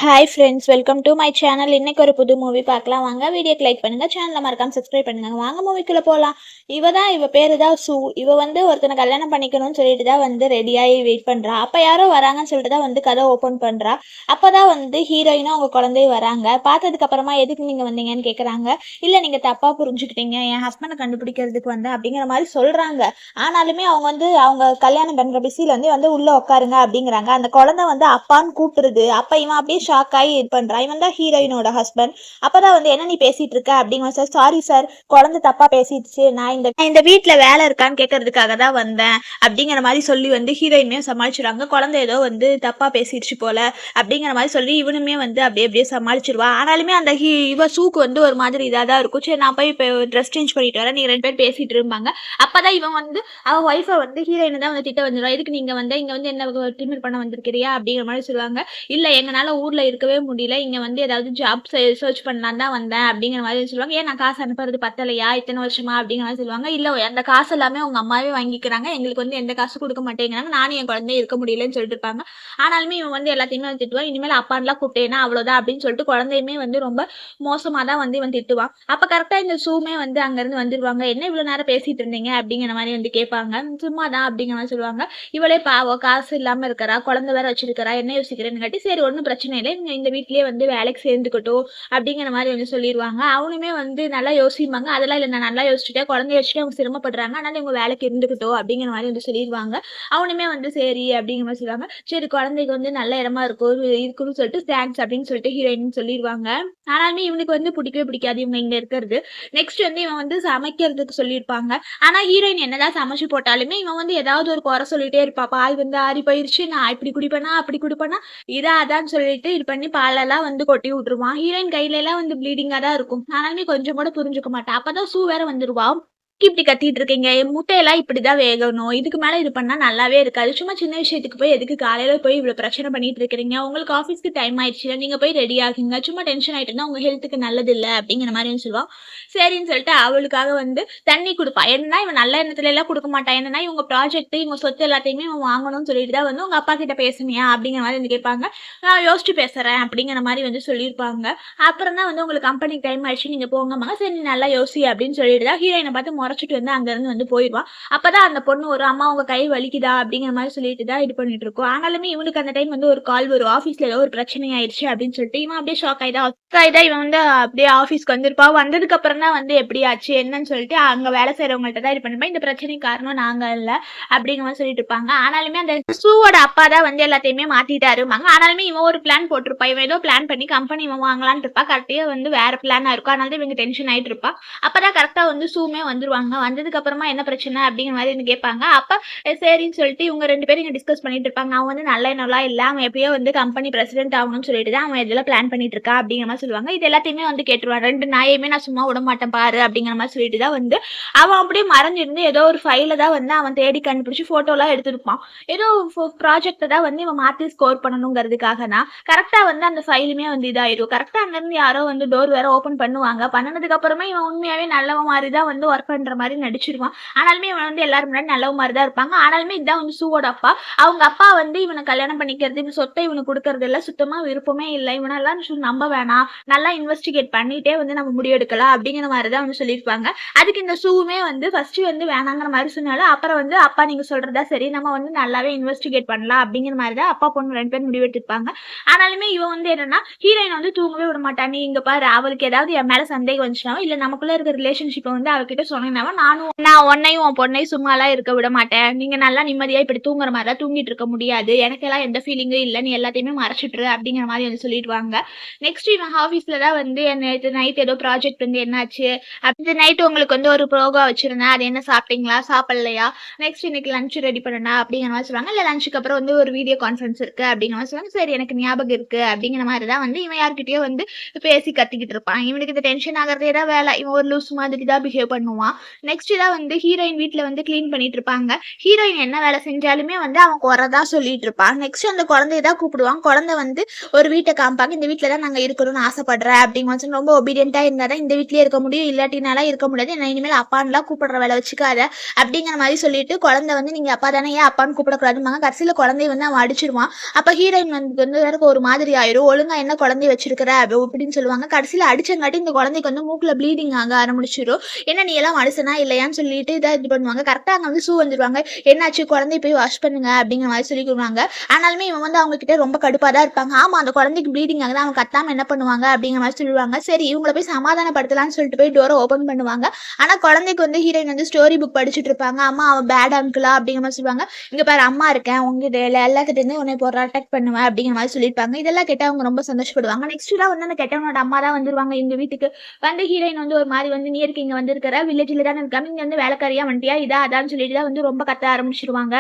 Hi friends, welcome to my channel. இன்னைக்கு ஒரு புது மூவி பார்க்கலாம் வாங்க. வீடியோக்கு லைக் பண்ணுங்க, சேனலில் மறக்காம சப்ஸ்கிரைப் பண்ணுங்க. வாங்க மூவிக்குள்ளே போகலாம். இவ பேரு தான் சூ. இவ ஒருத்தனை கல்யாணம் பண்ணிக்கணும்னு சொல்லிட்டு தான் ரெடியாகி வெயிட் பண்ணுறா. அப்போ யாரோ வராங்கன்னு சொல்லிட்டு தான் கதை ஓப்பன் பண்ணுறா. அப்போ தான் ஹீரோயினும் அவங்க குழந்தையும் வராங்க. பார்த்ததுக்கு அப்புறமா எதுக்கு நீங்கள் வந்தீங்கன்னு கேட்குறாங்க. இல்லை, நீங்கள் தப்பாக புரிஞ்சுக்கிட்டீங்க, என் ஹஸ்பண்டை கண்டுபிடிக்கிறதுக்கு அப்படிங்கிற மாதிரி சொல்கிறாங்க. ஆனாலுமே அவங்க அவங்க கல்யாணம் பண்ணுற பிஸியில் உள்ளே உட்காருங்க அப்படிங்கிறாங்க. அந்த குழந்தை அப்பான்னு கூப்பிடுறது. அப்போ இவன் அப்படியே ஷாக் ஆகி இது பண்றான். இவன் தான் ஹீரோயினோட ஹஸ்பண்ட். அப்பதான் என்ன நீ பேசிட்டு இருக்க அப்படிங்கிற சார். சாரி சார், குழந்தை தப்பா பேசிடுச்சு, நான் இந்த வீட்டுல வேலை இருக்கான்னு கேட்கறதுக்காக தான் வந்தேன் அப்படிங்கிற மாதிரி சொல்லி ஹீரோயினையும் சமாளிச்சுறாங்க. குழந்தை ஏதோ தப்பா பேசிடுச்சு போல அப்படிங்கிற மாதிரி சொல்லி இவனுமே அப்படியே அப்படியே சமாளிச்சிருவா. ஆனாலுமே அந்த இவ சூக்கு ஒரு மாதிரி இதாக தான் இருக்கும். சரி, நான் போய் இப்போ ட்ரெஸ் சேஞ்ச் பண்ணிட்டு வரேன், நீங்க 2 பேர் பேசிட்டு இருப்பாங்க. அப்பதான் இவன் அவ ஒய்ஃபை ஹீரோயினை தான் திட்ட வந்துடுவா. இதுக்கு நீங்க இங்க என்ன ட்ரீட்மெண்ட் பண்ண வந்திருக்கிறியா அப்படிங்கிற மாதிரி சொல்லுவாங்க. இல்ல, எங்கனால ஊர்ல இருக்கவே முடியல, இங்க ஏதாவது ஜாப் சர்ச் பண்ணலாம் தான் வந்தேன் அப்படிங்கிற மாதிரி சொல்லுவாங்க. ஏன் நான் காசு அனுப்புறது பத்தலையா இத்தனை வருஷமா அப்படிங்கிற மாதிரி சொல்லுவாங்க. இல்ல, அந்த காசு எல்லாமே உங்க அம்மாவே வாங்கிக்கிறாங்க, எங்களுக்கு எந்த காசு கொடுக்க மாட்டேங்கிறாங்க, நானும் என் குழந்தைய இருக்க முடியலன்னு சொல்லிட்டு இருப்பாங்க. ஆனாலுமே இவன் எல்லாத்தையுமே திட்டுவான். இனிமேல் அப்பான்லாம் கூப்பிட்டேன்னா அவ்வளவுதான் அப்படின்னு சொல்லிட்டு குழந்தையுமே ரொம்ப மோசமா தான் இவன் திட்டுவான். அப்ப கரெக்டா இந்த சூமே அங்க இருந்து வந்துருவாங்க. என்ன இவ்வளவு நேரம் பேசிட்டு இருந்தீங்க அப்படிங்கிற மாதிரி கேட்பாங்க. சும்மாதான் அப்படிங்கிற மாதிரி சொல்லுவாங்க. இவளே பாவம், காசு இல்லாம இருக்கிறா, குழந்தை வேற வச்சிருக்கிறா, என்ன யோசிக்கிறேன்னு காட்டி, சரி ஒன்றும் பிரச்சனை இல்லை, நீங்க இந்த வீட்லயே வேலைக்கு சேர்ந்துக்கட்டும் அப்படிங்கிற மாதிரி சொல்லிடுவாங்க. அவனுமே நல்லா யோசிப்பாங்க. அதெல்லாம் இல்லை, நான் நல்லா யோசிச்சுட்டேன், குழந்தைய வச்சுட்டு அவங்க சிரமப்படுறாங்க, அதனால இவங்க வேலைக்கு இருந்துக்கிட்டோம் அப்படிங்கிற மாதிரி சொல்லிடுவாங்க. அவனுமே சரி அப்படிங்கிற மாதிரி சொல்லுவாங்க. சரி, குழந்தைக்கு நல்ல இடமா இருக்குன்னு சொல்லிட்டு தேங்க்ஸ் அப்படின்னு சொல்லிட்டு ஹீரோயின் சொல்லிடுவாங்க. ஆனாலுமே இவனுக்கு பிடிக்கவே பிடிக்காது இவங்க இங்க இருக்கிறது. நெக்ஸ்ட் இவன் சமைக்கிறதுக்கு சொல்லியிருப்பாங்க. ஆனா ஹீரோயின் என்னதான் சமைச்சு போட்டாலுமே இவன் ஏதாவது ஒரு குறை சொல்லிட்டே இருப்பா. பால் ஆறி போயிருச்சு, நான் இப்படி குடிப்பேனா அப்படி குடிப்பேனா, அதான் சொல்லிட்டு இது பண்ணி பாலெல்லாம் கொட்டி விட்டுருவான். ஹீரோயின் கையில எல்லாம் ப்ளீடிங்கா தான் இருக்கும். ஆனாலுமே கொஞ்சம் கூட புரிஞ்சுக்க மாட்டான். அப்பதான் சூ வேற வந்துருவா. இப்படி கத்திட்டு இருக்கீங்க, முட்டையெல்லாம் இப்படிதான் வேகணும், இதுக்கு மேல இது பண்ணா நல்லாவே இருக்காது, சும்மா சின்ன விஷயத்துக்கு போய் எதுக்கு காலையில போய் இவ்வளவு பிரச்சனை பண்ணிட்டு இருக்கிறீங்க, உங்களுக்கு ஆஃபீஸ்க்கு டைம் ஆயிடுச்சு, நீங்க போய் ரெடி ஆகுங்க, சும்மா டென்ஷன் ஆயிட்டுன்னா உங்க ஹெல்த்துக்கு நல்லது இல்லை அப்படிங்கிற மாதிரி சொல்லுவான். சரின்னு சொல்லிட்டு அவளுக்காக தண்ணி கொடுப்பா. என்னன்னா இவன் நல்ல எண்ணத்துல எல்லாம் கொடுக்க மாட்டான். என்னன்னா இவங்க ப்ராஜெக்ட், இவங்க சொத்து எல்லாத்தையுமே இவன் வாங்கணும்னு சொல்லிட்டு தான் உங்க அப்பா கிட்ட பேசுனியா அப்படிங்கிற மாதிரி கேட்பாங்க. நான் யோசிச்சு பேசுறேன் அப்படிங்கிற மாதிரி சொல்லியிருப்பாங்க. அப்புறம் தான் உங்களுக்கு கம்பெனிக்கு டைம் ஆயிடுச்சு, நீங்க போங்கம்மா, சரி நீ நல்லா யோசி அப்படின்னு சொல்லிட்டு தான் ஹீரோயினை பார்த்து முறைச்சிட்டு அங்க இருந்து போயிடுவான். அப்பதான் அந்த பொண்ணு ஒரு அம்மா உங்க கை வலிக்குதா அப்படிங்கிற மாதிரி சொல்லிட்டு தான் இது பண்ணிட்டு இருக்கோம். ஆனாலுமே இவனுக்கு அந்த டைம் ஒரு கால் வரும், ஆபீஸ்ல ஏதோ ஒரு பிரச்சனை ஆயிடுச்சு அப்படின்னு சொல்லிட்டு இவன் அப்படியே ஷாக் ஆயிதா இவன் அப்படியே ஆபீஸ்க்கு வந்திருப்பா. வந்ததுக்கு அப்புறம் தான் எப்படி ஆச்சு என்னன்னு சொல்லிட்டு அங்க வேலை செய்யறவங்கள்ட்ட தான் இது பண்ணிப்பேன். இந்த பிரச்சனைக்கு காரணம் நாங்க இல்ல அப்படிங்கிற மாதிரி சொல்லிட்டு இருப்பாங்க. ஆனாலுமே அந்த சூவோட அப்பா தான் எல்லாத்தையுமே மாத்திட்டாருமாங்க. ஆனாலுமே இவன் ஒரு பிளான் போட்டிருப்பா. இவன் ஏதோ பிளான் பண்ணி கம்பெனி இவன் வாங்கலான்னு இருப்பா. கரெக்டா வேற பிளானா இருக்கும். அதனால இவங்க டென்ஷன் ஆயிட்டு இருப்பா. அப்பதான் கரெக்டா சூமே வந்துருவாங்க. வந்ததுக்கு அப்புறமா என்ன பிரச்சனை அப்படிங்கிற மாதிரி கேட்பாங்க. அப்ப சரின்னு சொல்லிட்டு இவங்க 2 பேரும் இங்க டிஸ்கஸ் பண்ணிட்டு இருப்பாங்க. அவன் நல்ல எண்ணம்லாம் இல்ல, அவன் எப்படியோ கம்பெனி பிரசிடென்ட் ஆகணும்னு சொல்லிட்டு தான் அவன் இதெல்லாம் பிளான் பண்ணிட்டு இருக்கா அப்படிங்கிற மாதிரி சொல்லுவாங்க. இது எல்லாத்தையுமே கேட்டுருவான். 2 நாயுமே நான் சும்மா விட மாட்டேன் பாரு அப்படிங்கிற மாதிரி சொல்லிட்டு தான் அவன் அப்படியே மறைஞ்சிருந்து ஏதோ ஒரு ஃபைல தான் அவன் தேடி கண்டுபிடிச்சு போட்டோலாம் எடுத்திருப்பான். ஏதோ ப்ராஜெக்ட தான் இவன் மாத்தி ஸ்கோர் பண்ணணுங்கிறதுக்காக நான் கரெக்டா அந்த ஃபைலுமே இதாயிரும். கரெக்டா அங்க இருந்து யாரோ டோர் வேற ஓபன் பண்ணுவாங்க. பண்ணனதுக்கு அப்புறமா இவன் உண்மையாவே நல்லவன் மாதிரி தான் ஒர்க் பண்ற மாதிரி நடிச்சிருவான். ஆனாலுமே இவன் எல்லாரும் முன்னாடி நல்லவ மாதிரி தான் இருப்பாங்க. ஆனாலுமே இதுதான் சூவோட அப்பா. அவங்க அப்பா இவனை கல்யாணம் பண்ணிக்கிறது, இவன் சொத்தை இவனுக்கு கொடுக்கறது எல்லாம் சுத்தமா விருப்பமே இல்லை. இவனெல்லாம் நம்ப வேணாம், நல்லா இன்வெஸ்டிகேட் பண்ணிட்டே நம்ம முடிவெடுக்கலாம் அப்படிங்கிற மாதிரி தான் சொல்லியிருப்பாங்க. அதுக்கு இந்த சூவுமே ஃபர்ஸ்ட் வேணாங்கிற மாதிரி சொன்னாலும் அப்புறம் அப்பா நீங்க சொல்றதா சரி, நம்ம நல்லாவே இன்வெஸ்டிகேட் பண்ணலாம் அப்படிங்கிற மாதிரி தான் அப்பா பொண்ணு 2 பேரும் முடிவெடுத்திருப்பாங்க. ஆனாலுமே இவன் என்னன்னா ஹீரோயின் தூங்கவே விட மாட்டான். நீ இங்க பாரு, அவளுக்கு ஏதாவது என் மேல சந்தேகம் வந்துச்சுனாவோ இல்ல நமக்குள்ள இருக்க ரிலேஷன்ஷிப்பை அவகிட்ட சொன்னேன்னாவோ நான் உன்னையும் உன் பொண்ணையும் சும்மாலாம் இருக்க விட மாட்டேன். நீங்க நல்லா நிம்மதியா இப்படி தூங்குற மாதிரிலாம் தூங்கிட்டு இருக்க முடியாது, எனக்கு எல்லாம் எந்த ஃபீலிங்கும் இல்லை, நீ எல்லாத்தையுமே மறைச்சிட்டுரு அப்படிங்கிற மாதிரி சொல்லிடுவாங்க. நெக்ஸ்ட் இவன் ஆஃபீஸ்ல தான் நேற்று நைட் ஏதோ ப்ராஜெக்ட் என்னாச்சு அப்படி நைட் உங்களுக்கு ஒரு ப்ரோக்ராம் வச்சிருந்தேன், அது என்ன சாப்பிட்டீங்களா சாப்பிடலையா, நெக்ஸ்ட் இன்னைக்கு லஞ்ச் ரெடி பண்ணா அப்படிங்கிற மாதிரி சொல்லுவாங்க. இல்லை லஞ்சுக்கு அப்புறம் ஒரு வீடியோ கான்ஃபரன்ஸ் இருக்கு அப்படிங்கிற மாதிரி சொல்லுவாங்க. சரி எனக்கு ஞாபகம் இருக்கு அப்படிங்கிற மாதிரி தான் இவன் யார்கிட்டயோ பேசி கத்திக்கிட்டு இருப்பான். இவனுக்கு இந்த டென்ஷன் ஆகிறதே தான் வேலை. இவன் ஒரு லூஸ் மாதிரி தான் பிஹேவ் பண்ணுவான். நெக்ஸ்ட் தான் வந்து ஹீரோயின் வீட்டில் வந்து க்ளீன் பண்ணிட்டு இருப்பாங்க. ஹீரோயின் என்ன வேலை செஞ்சாலுமே வந்து அவன் குறைதான் சொல்லிட்டு இருப்பான். நெக்ஸ்ட் அந்த குழந்தைய தான் கூப்பிடுவாங்க. குழந்தை வந்து ஒரு வீட்டை காமிப்பாங்க. இந்த வீட்டில் தான் நாங்கள் இருக்கணும்னு ஆசைப்படுறேன் அப்படிங்க ரொம்ப ஒபீடியண்ட்டாக இருந்தால் தான் இந்த வீட்லேயே இருக்க முடியும், இல்லாட்டினாலாம் இருக்க முடியாது, என்ன இனிமேல் அப்பான்லாம் கூப்பிடுற வேலை வச்சுக்காத அப்படிங்கிற மாதிரி சொல்லிட்டு குழந்தை வந்து நீங்கள் அப்பா தானே ஏன் அப்பான்னு கூப்பிடக்கூடாதுமாங்க. கடைசியில் குழந்தைய வந்து அவன் அடிச்சிருவான். அப்போ ஹீரோயின் வந்து ஒரு மாதிரி ஆயிரும். ஒழுங்கா என்ன குழந்தைய வச்சிருக்கிற அப்படின்னு சொல்லுவாங்க. கடைசியில் அடிச்சங்காட்டி இந்த குழந்தைக்கு வந்து மூக்கில் ப்ளீடிங் ஆக ஆரம்பிச்சிடும். என்ன நீ எல்லாம் மனுஷனா இல்லையான்னு சொல்லிட்டு இதை இது பண்ணுவாங்க. கரெக்டாக அங்கே வந்து வந்துருவாங்க. என்னாச்சு குழந்தைய போய் வாஷ் பண்ணுங்க அப்படிங்கிற மாதிரி சொல்லிக்குவாங்க. ஆனாலுமே இவன் வந்து அவங்க கிட்ட ரொம்ப கடுப்பாக தான் இருப்பாங்க. ஆமா அந்த குழந்தைக்கு ப்ளீடிங் ஆகுது, அவங்க கத்தாம என்ன பண்ணுவாங்க அப்படிங்கிற மாதிரி சொல்லுவாங்க. சரி இவங்களை போய் சமாதானப்படுத்தலாம்னு சொல்லிட்டு போய் டோரை ஓப்பன் பண்ணுவாங்க. ஆனா குழந்தைக்கு வந்து ஹீரோயின் வந்து ஸ்டோரி புக் படிச்சுட்டு இருப்பாங்க. அம்மா அவன் பேட் அங்கிளா அப்படிங்கிற மாதிரி சொல்லுவாங்க. இங்க பாரு அம்மா இருக்கேன் உங்ககிட்ட எல்லாத்துட்டு இருந்து உன்னை இப்போ அட்டாக் பண்ணுவேன் அப்படிங்கிற மாதிரி சொல்லியிருப்பாங்க. இதெல்லாம் கேட்டால் அவங்க ரொம்ப சந்தோஷப்படுவாங்க. நெக்ஸ்ட் தான் வந்து அந்த கெட்டவனோட அம்மா தான் வந்துருவாங்க எங்க வீட்டுக்கு. வந்து ஹீரோயின் வந்து ஒரு மாதிரி வந்து நீ இருக்கு இங்க வந்திருக்கிற வில்லேஜ்ல தானே இருக்காங்க, இங்க வந்து வேலைக்காரியா வந்துட்டியா இதா அதான்னு சொல்லிட்டு தான் வந்து ரொம்ப கத்த ஆரம்பிச்சிருவாங்க.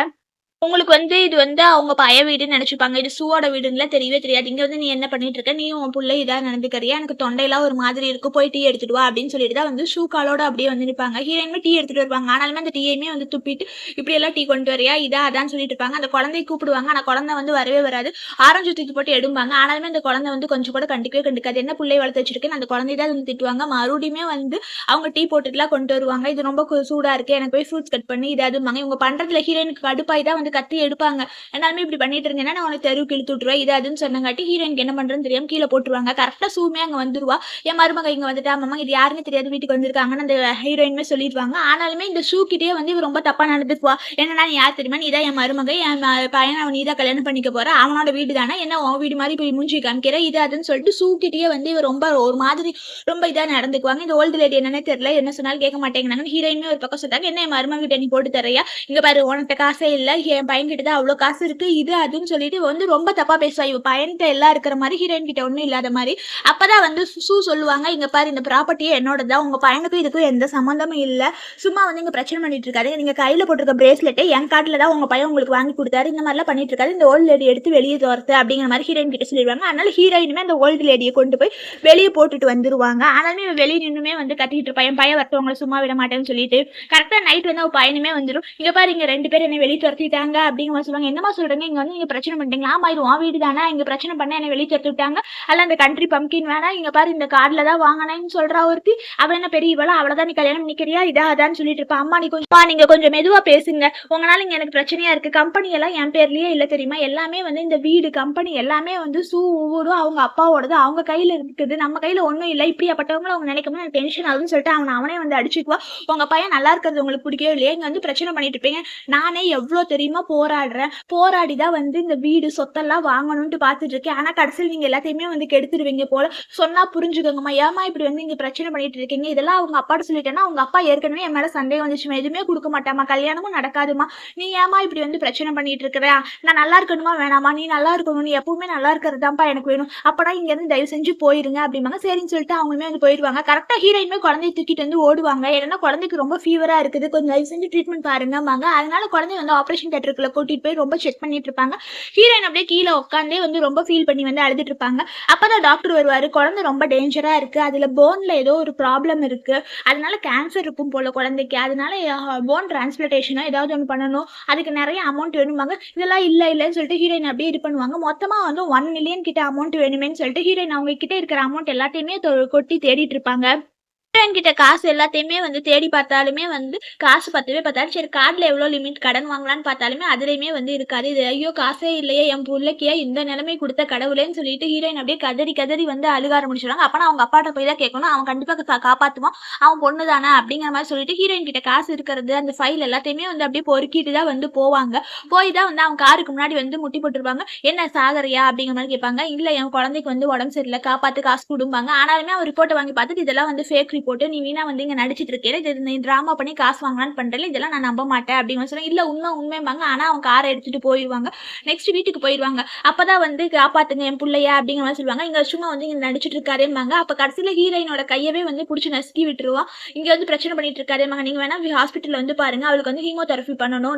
உங்களுக்கு வந்து இது வந்து அவங்க பய வீடுன்னு நினைச்சுப்பாங்க. இது சூவோட வீடுன்னு தெரியவே தெரியாது. இங்க வந்து நீ என்ன பண்ணிட்டு இருக்க, நீ உன் புள்ள இதா நடந்துக்கிறியா, எனக்கு தொண்டையெல்லாம் ஒரு மாதிரி இருக்கு, போய் டீ எடுத்துட்டு வா அப்படின்னு சொல்லிட்டு தான் வந்து ஷூ காலோட அப்படியே வந்து நிற்பாங்க. ஹீரோயினுமே டீ எடுத்துட்டு வருவாங்க. ஆனாலுமே அந்த டீயுமே வந்து துப்பிட்டு இப்படி எல்லாம் டீ கொண்டு வரியா இதா அதான்னு சொல்லிட்டு இருப்பாங்க. அந்த குழந்தைய கூப்பிடுவாங்க. ஆனா குழந்தை வந்து வரவே வராது. ஆரஞ்சு தூக்கி போட்டு எடுப்பாங்க. ஆனாலுமே அந்த குழந்தை வந்து கொஞ்சம் கூட கண்டிக்கவே கண்டுக்காது. என்ன பிள்ளைய வளர்த்து வச்சிருக்கேன் அந்த குழந்தைய தான் வந்து திட்டுவாங்க. மறுபடியுமே வந்து அவங்க டீ போட்டுட்டுலாம் கொண்டு வருவாங்க. இது ரொம்ப சூடா இருக்கு, எனக்கு போய் ஃப்ரூட்ஸ் கட் பண்ணி இதாதுமாங்க. இவங்க பண்றதுல ஹீரோயினுக்கு கடுப்பாய் தான் வந்து கத்தி எடுப்பாங்க. எல்லாருமே இப்படி பண்ணிட்டு இருந்தேன்னா நான் உனக்கு தெருவுக்கு இழுத்து விட்டுருவேன் இது அதுன்னு சொன்னங்காட்டி ஹீரோயினுக்கு என்ன பண்றதுன்னு தெரியாம கீழே போட்டுருவாங்க. கரெக்டா சூமே அங்க வந்துருவா. என் மருமக இங்க வந்துட்டா மாமா இது யாருன்னு தெரியாது வீட்டுக்கு வந்திருக்காங்கன்னு அந்த ஹீரோயினுமே சொல்லிடுவாங்க. ஆனாலுமே இந்த ஷூ கிட்டே வந்து இவ ரொம்ப தப்பா நடந்துக்குவா. என்னன்னா நீ யார் தெரியுமா, நீதான் என் மருமக, என் பையனை அவன் நீதான் கல்யாணம் பண்ணிக்க போற, அவனோட வீடு தானே, என்ன உன் வீடு மாதிரி போய் மூஞ்சி காமிக்கிற இது அதுன்னு சொல்லிட்டு ஷூ கிட்டே வந்து இவ ரொம்ப ஒரு மாதிரி ரொம்ப இதா நடந்துக்குவாங்க. இந்த ஓல்டு லேடி என்னன்னே தெரியல, என்ன சொன்னாலும் கேட்க மாட்டேங்கிறாங்க. ஹீரோயினுமே ஒரு பக்கம் சொல்றாங்க, என்ன என் மருமக கிட்ட நீ போட்டு தரையா, இங்க பாரு உனக்கு காசே இல்லை, என் பையன் கிட்ட தான் அவ்வளோ காசு இருக்கு இது அதுன்னு சொல்லிட்டு வந்து ரொம்ப தப்பா பேசுவா. இவ பையன்கிட்ட எல்லாம் இருக்கிற மாதிரி ஹீரோயின் கிட்ட ஒன்றும் இல்லாத மாதிரி. அப்பதான் வந்து சூ சொல்லுவாங்க, இங்க பாரு இந்த ப்ராப்பர்ட்டியே என்னோடதான், உங்க பையனுக்கும் இதுக்கும் எந்த சம்மந்தமும் இல்லை, சும்மா வந்து இங்க பிரச்சனை பண்ணிட்டு இருக்காரு, நீங்க கையில போட்டிருக்க பிரேஸ்லெட்டை என் காட்டுல தான் உங்க பையன் உங்களுக்கு வாங்கி கொடுத்தாரு, இந்த மாதிரிலாம் பண்ணிட்டு இருக்காரு, இந்த ஓல்டு லேடி எடுத்து வெளியே தோர்த்து அப்படிங்கிற மாதிரி ஹீரோயின் கிட்ட சொல்லிடுவாங்க. அதனால ஹீரோயினுமே அந்த ஓல்டு லேடியை கொண்டு போய் வெளியே போட்டுட்டு வந்துருவாங்க. ஆனாலுமே வெளியே நின்றுமே வந்து கட்டிட்டு இருப்பா, என் பையன் வரட்டவங்களை சும்மா விட மாட்டேன்னு சொல்லிட்டு. கரெக்டா நைட் வந்து அவ பையனுமே வந்துடும். இங்க பாரு இங்க 2 பேர் என்னை வெளியே துரத்திட்டாங்க அப்படிங்கிற மாதிரி சொல்லுவாங்க. என்னமா சொல்றீங்க, இங்க வந்து நீங்க பிரச்சனை பண்ணிட்டீங்களா, ஆமா இது உன் வீடு தானே, இங்க பிரச்சனை பண்ண என்னை வெளியே துரத்து விட்டாங்க, அல்ல அந்த கண்ட்ரி பம்கின் வேணாம், இங்க பாரு இந்த கார்டுல தான் வாங்கினேன்னு சொல்றா ஒருத்தி, அவ என்ன பெரிய இவளா, அவளதான் நீ கல்யாணம் பண்ணிக்கிறியா இதா அதான்னு சொல்லிட்டு இருப்பா. அம்மா நீங்க கொஞ்சம் மெதுவா பேசுங்க, உங்களால இங்க எனக்கு பிரச்சனையா இருக்கு, கம்பெனி எல்லாம் என் பேர்லயே இல்ல தெரியுமா, எல்லாமே வந்து இந்த வீடு கம்பெனி எல்லாமே வந்து ஊரும் அவங்க அப்பாவோடது, அவங்க கையில இருக்குது, நம்ம கையில ஒண்ணும் இல்லை, இப்படியாப்பட்டவங்களும் அவங்க நினைக்கும் எனக்கு டென்ஷன் ஆகுதுன்னு சொல்லிட்டு அவனே வந்து அடிச்சுக்குவா. உங்க பையன் நல்லா இருக்கிறது உங்களுக்கு பிடிக்கவே இல்லையா, இங்க வந்து பிரச்சனை பண்ணிட்டு இருப்பீங்க, நானே எவ்வளவு தெரியுமா போராடுறேன், போராடிதான் வந்து இந்த வீடு சொத்தெல்லாம் வாங்கணும்னு பார்த்துட்டு இருக்கேன், ஆனா கடைசியில் நீங்க எல்லாத்தையுமே வந்து கெடுத்துருவீங்க போல, சொன்னா புரிஞ்சுக்கோங்கம்மா, ஏமா இப்படி வந்து இங்க பிரச்சனை பண்ணிட்டு இருக்கீங்க, இதெல்லாம் அவங்க அப்பாட்ட சொல்லிட்டேன்னா அவங்க அப்பா ஏற்கனவே என் மேல சந்தேகம் வந்துச்சுமா, எதுவுமே கொடுக்க மாட்டாமா, கல்யாணமும் நடக்காதுமா, நீ ஏமா இப்படி வந்து பிரச்சனை பண்ணிட்டு இருக்கிற, நான் நல்லா இருக்கணுமா வேணாமா, நீ நல்லா இருக்கணும், நீ எப்பவுமே நல்லா இருக்கிறதாப்பா எனக்கு வேணும், அப்படா இங்க இருந்து தயவு செஞ்சு போயிருங்க அப்படிம்பாங்க. சரின்னு சொல்லிட்டு அவங்களுமே வந்து போயிடுவாங்க. கரெக்டா ஹீரோயினுமே குழந்தைய தூக்கிட்டு வந்து ஓடுவாங்க. ஏன்னா குழந்தைக்கு ரொம்ப ஃபீவரா இருக்குது, கொஞ்சம் தயவு செஞ்சு ட்ரீட்மெண்ட் பாருங்கம்பாங்க. அதனால குழந்தை வந்து ஆபரேஷன் தியேட்டருக்குள்ள கூட்டிட்டு போய் ரொம்ப செக் பண்ணிட்டு இருப்பாங்க. ஹீரோயின் அப்படியே கீழே உட்காந்தே வந்து ரொம்ப ஃபீல் பண்ணி வந்து அழுதுட்டு இருப்பாங்க. அப்பதான் டாக்டர் வருவாரு, குழந்தை ரொம்ப டேஞ்சரா இருக்கு, அதுல போன்ல ஏதோ ஒரு ப்ராப்ளம் இருக்கு, அதனால கேன்சர் இருக்கும் போல குழந்தைக்கு, அதனால போன் டிரான்ஸ்பிளான்டேஷனோ ஏதாவது ஒன்று பண்ணணும், அதுக்கு நிறைய அமௌண்ட் வேணுமாங்க. இதெல்லாம் இல்லைன்னு சொல்லிட்டு ஹீரோயின் அப்படியே இது பண்ணுவாங்க. மொத்தமா வந்து 1 மில்லியன் கிட்ட அமௌண்ட் வேணுமேன்னு சொல்லிட்டு ஹீரோயின் அவங்க கிட்ட இருக்கிற அமௌண்ட் எல்லாத்தையுமே கொட்டி தேடிட்டு இருப்பாங்க. கிட்ட காசு எல்லாத்தையுமே வந்து தேடி பார்த்தாலுமே வந்து காசு பத்தவே பத்தாது. சரி கார்டில் எவ்வளோ லிமிட் கடன் வாங்கலான்னு பார்த்தாலுமே அதுலேயுமே வந்து இருக்காது. இது ஐயோ காசே இல்லையே என் பிள்ளைக்கே இந்த நிலைமை கொடுத்த கடவுளேன்னு சொல்லிட்டு ஹீரோயின் அப்படியே கதறி வந்து அழுக ஆரம்பிச்சிடுவாங்க. அப்போ அவங்க அப்பாட்ட போய் தான் கேட்கணும், அவன் கண்டிப்பாக காப்பாற்றுவான், அவன் பொண்ணு தானே அப்படிங்கிற மாதிரி சொல்லிட்டு ஹீரோயின் கிட்ட காசு இருக்கிறது அந்த ஃபைல் எல்லாத்தையுமே வந்து அப்படியே பொறுக்கிட்டு தான் வந்து போவாங்க. போய் தான் வந்து அவங்க காருக்கு முன்னாடி வந்து முட்டி போட்டுருப்பாங்க. என்ன சாகரியா அப்படிங்கிற மாதிரி கேட்பாங்க. இல்லை என் குழந்தைக்கு வந்து உடம்பு சரியில்லை, காப்பாற்று காசு கொடுப்பாங்க. ஆனாலுமே அவன் ரிப்போர்ட்டை வாங்கி பார்த்துட்டு இதெல்லாம் வந்து ஃபேக் போட்டு நீ வீணா வந்து இங்க நடிச்சிட்டு இருக்கேன், இது நீ டிராமா பண்ணி காசு வாங்கலான்னு பண்றேன், இதெல்லாம் நான் நம்ப மாட்டேன் அப்படின்னு சொல்லுவாங்க. இல்ல உண்மைம்பாங்க. ஆனா அவங்க காரை எடுத்துட்டு போயிடுவாங்க. நெக்ஸ்ட் வீட்டுக்கு போயிடுவாங்க. அப்பதான் வந்து காப்பாத்துங்க என் பிள்ளைய அப்படிங்கிற மாதிரி சொல்லுவாங்க. இங்க சும்மா வந்து இங்க நடிச்சிட்டு இருக்காரும்பாங்க. அப்ப கடைசியில ஹீரோயினோட கையவே வந்து பிடிச்சி நசுக்கி விட்டுருவா. இங்க வந்து பிரச்சனை பண்ணிட்டு இருக்காரும்பாங்க. நீங்க வேணா ஹாஸ்பிட்டல் வந்து பாருங்க, அவளுக்கு வந்து ஹீமோதெரபி பண்ணணும்,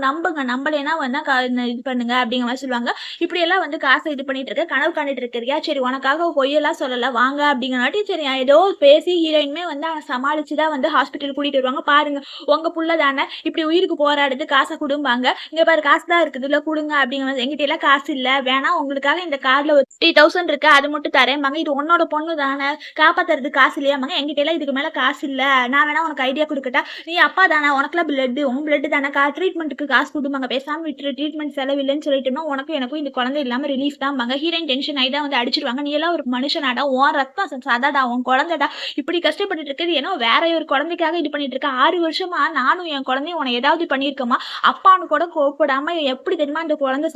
நம்பலைன்னா வந்து இது பண்ணுங்க அப்படிங்கிற மாதிரி சொல்லுவாங்க. இப்படி எல்லாம் வந்து காசை இது பண்ணிட்டு இருக்க, கனவு காண்டிட்டு இருக்கிறியா, சரி உனக்காக பொய்யெல்லாம் சொல்லல வாங்க அப்படிங்கிறனாட்டி சரி ஏதோ பேசி ஹீரோயினுமே வந்து சமாளிச்சு தான் வந்து ஹாஸ்பிட்டல் கூட்டிட்டு வருவாங்க. பாருங்க உங்க புள்ள தானே இப்படி உயிருக்கு போராடுது, காசை குடும்பாங்க. இங்க பாரு காசு தான் இருக்குது இல்ல குடுங்க அப்படிங்கிற எங்கிட்ட எல்லாம் காசு இல்ல, வேணா உங்களுக்காக இந்த கார்டுல ஒரு 50,000 இருக்கு அது மட்டும் தரேன்பாங்க. இது உன்னோட பொண்ணு தானே காப்பாத்துறது காசு இல்லையாமாங்க. எங்கிட்ட எல்லாம் இதுக்கு மேல காசு இல்ல, நான் வேணா உனக்கு ஐடியா கொடுக்கட்டா, நீ அப்பா தானே உனக்குலாம் பிளட் உன் பிளட் தானே ட்ரீட்மெண்ட்டுக்கு காசு கொடுப்பாங்க, பேசாம விட்டுரு ட்ரீட்மெண்ட் செலவு இல்லைன்னு சொல்லிட்டோம்னா உனக்கும் எனக்கும் இந்த குழந்தை இல்லாம ரிலீஃப் தான்பாங்க. ஹீரோயின் டென்ஷன் ஆகி தான் வந்து அடிச்சிருவாங்க. நீ எல்லாம் ஒரு மனுஷனாடா, உன் ரத்தம் சதாடா, உன் குழந்தைடா இப்படி கஷ்டப்பட்டு இருக்குது, ஏன்னா வேற ஒரு குழந்தைக்காக இது பண்ணிட்டு இருக்க. 6 வருஷமா நானும் என் குழந்தையும் உன ஏதாவது பண்ணியிருக்கோமா, அப்பான்னு கூட கோவப்படாம எப்படி தெரியுமா இந்த குழந்தை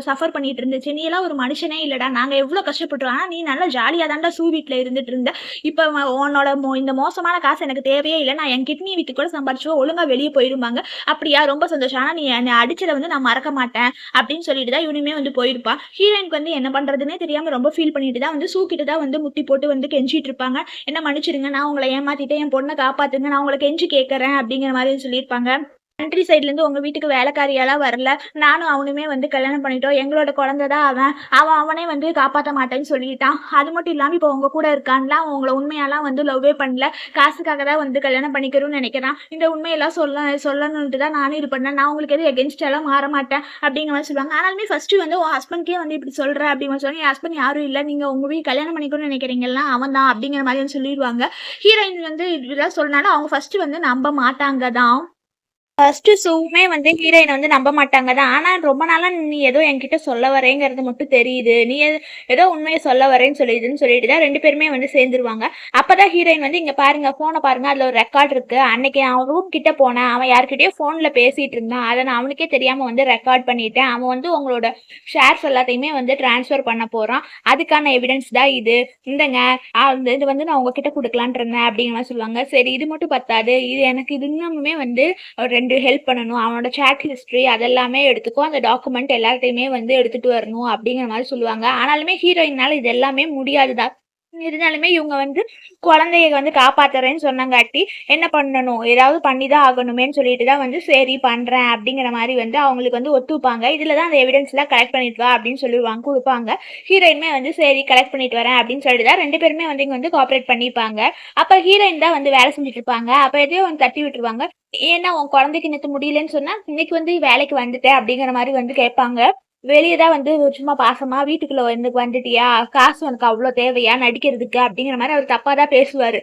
சஃபர் பண்ணிட்டு இருந்துச்சு. நீ எல்லாம் ஒரு மனுஷனே இல்லடா, நாங்க எவ்வளவு கஷ்டப்பட்டோம், ஆனா நீ நல்லா ஜாலியா தான்டா வீட்டுல இருந்துட்டு இருந்த. இப்ப உன்னோட இந்த மோசமான காசு எனக்கு தேவையே இல்லை, நான் என் கிட்னி வித்து கூட சம்பாரிச்சுவோ, ஒழுங்கா வெளியே போயிருப்பாங்க. அப்படியா, ரொம்ப சந்தோஷம், ஆனா நீ என்னை அடிச்சதை வந்து நான் மறக்க மாட்டேன் அப்படின்னு சொல்லிட்டு தான் இவனுமே வந்து போயிருப்பா. ஹீரோயினுக்கு வந்து என்ன பண்றதுன்னே தெரியாம ரொம்ப ஃபீல் பண்ணிட்டு தான் வந்து சூக்கிட்டு தான் வந்து முட்டி போட்டு வந்து கெஞ்சிட்டு இருப்பாங்க. என்ன மன்னிச்சிருங்க, நான் உங்களை ஏமாத்திட்டேன், என் பொண்ணை காப்பாத்துங்க, நான் உங்களை கெஞ்சி கேட்கறேன் அப்படிங்கிற மாதிரி சொல்லியிருப்பாங்க. கண்ட்ரி சைட்ல இருந்து உங்க வீட்டுக்கு வேலைக்காரியெல்லாம் வரல, நானும் அவனுமே வந்து கல்யாணம் பண்ணிட்டோம், எங்களோட குழந்தை தான் அவனே வந்து காப்பாற்ற மாட்டேன்னு சொல்லிட்டான். அது மட்டும் இல்லாம இப்போ உங்க கூட இருக்கான்ல, அவன் உங்களை உண்மையெல்லாம் வந்து லவ்வே பண்ணல, காசுக்காக தான் வந்து கல்யாணம் பண்ணிக்கிறோம்னு நினைக்கிறான். இந்த உண்மையெல்லாம் சொல்லணும்ட்டு தான் நானும் இது பண்ணேன், நான் உங்களுக்கு எதுவும் எகென்ஸ்ட் எல்லாம் மாற மாட்டேன் அப்படிங்கிற மாதிரி சொல்லுவாங்க. ஆனாலுமே ஃபர்ஸ்ட் வந்து உன் ஹஸ்பண்ட்கே வந்து இப்படி சொல்ற அப்படின்னு சொல்லுவாங்க. என் ஹஸ்பண்ட் யாரும் இல்லை, நீங்க உங்க வீட்டு கல்யாணம் பண்ணிக்கணும்னு நினைக்கிறீங்கன்னா அவன் தான் அப்படிங்கிற மாதிரி சொல்லிடுவாங்க. ஹீரோயின் வந்து இதெல்லாம் சொன்னாலும் அவங்க ஃபர்ஸ்ட் வந்து நம்ப மாட்டாங்க தான். ஃபர்ஸ்ட் சூமே வந்து ஹீரோயினை வந்து நம்ப மாட்டாங்க தான். ஆனா ரொம்ப நாளா நீ ஏதோ என்கிட்ட சொல்ல வரேங்கிறது மட்டும் தெரியுது, நீ ஏதோ உண்மையை சொல்ல வரேன்னு சொல்லிட்டு தான் 2 பேருமே வந்து சேர்ந்துருவாங்க. அப்பதான் ஹீரோயின் வந்து இங்க பாருங்க போனை பாருங்க, அதுல ஒரு ரெக்கார்ட் இருக்கு, அன்னைக்கு அவன் ரூம் கிட்ட போனேன், அவன் யார்கிட்டயோ போன்ல பேசிட்டு இருந்தான், அதை நான் அவனுக்கே தெரியாம வந்து ரெக்கார்ட் பண்ணிட்டேன், அவன் வந்து உங்களோட ஷேர்ஸ் எல்லாத்தையுமே வந்து டிரான்ஸ்ஃபர் பண்ண போறான், அதுக்கான எவிடன்ஸ் தான் இது, இந்தங்க இது வந்து நான் உங்ககிட்ட கொடுக்கலான் இருந்தேன் அப்படிங்கிற மாதிரி சொல்லுவாங்க. சரி இது மட்டும் பத்தாது, இது எனக்கு இது இன்னுமே வந்து ரெண்டு ஹெல்ப் பண்ணணும், அவனோட சாட் ஹிஸ்டரி அதெல்லாமே எடுத்துக்கோ, அந்த டாக்குமெண்ட் எல்லாத்தையுமே வந்து எடுத்துட்டு வரணும் அப்படிங்கிற மாதிரி சொல்லுவாங்க. ஆனாலுமே ஹீரோயினால இது எல்லாமே முடியாதுதான். இருந்தாலுமே இவங்க வந்து குழந்தைய வந்து காப்பாத்துறேன்னு சொன்னங்காட்டி என்ன பண்ணணும், ஏதாவது பண்ணிதான் ஆகணுமேன்னு சொல்லிட்டு தான் வந்து சரி பண்றேன் அப்படிங்கிற மாதிரி வந்து அவங்களுக்கு வந்து ஒத்துப்பாங்க. இதுலதான் அந்த எவிடன்ஸ் எல்லாம் கலெக்ட் பண்ணிட்டு வா அப்படின்னு சொல்லுவாங்க, கொடுப்பாங்க. ஹீரோயினுமே வந்து சரி கலெக்ட் பண்ணிட்டு வரேன் அப்படின்னு சொல்லிட்டு தான் 2 பேருமே வந்து இங்க வந்து கோஆபரேட் பண்ணிப்பாங்க. அப்ப ஹீரோயின் தான் வந்து வேலை செஞ்சுட்டு இருப்பாங்க. அப்ப எதையோ வந்து தட்டி விட்டுருவாங்க, ஏன்னா உன் குழந்தைக்கு நேற்று முடியலன்னு சொன்னா இன்னைக்கு வந்து வேலைக்கு வந்துட்டேன் அப்படிங்கிற மாதிரி வந்து கேட்பாங்க. வெளியே தான் வந்து சும்மா பாசமா வீட்டுக்குள்ள வந்துட்டியா, காசு உனக்கு அவ்வளவு தேவையா நடிக்கிறதுக்கு அப்படிங்கிற மாதிரி அவர் தப்பா தான் பேசுவாரு.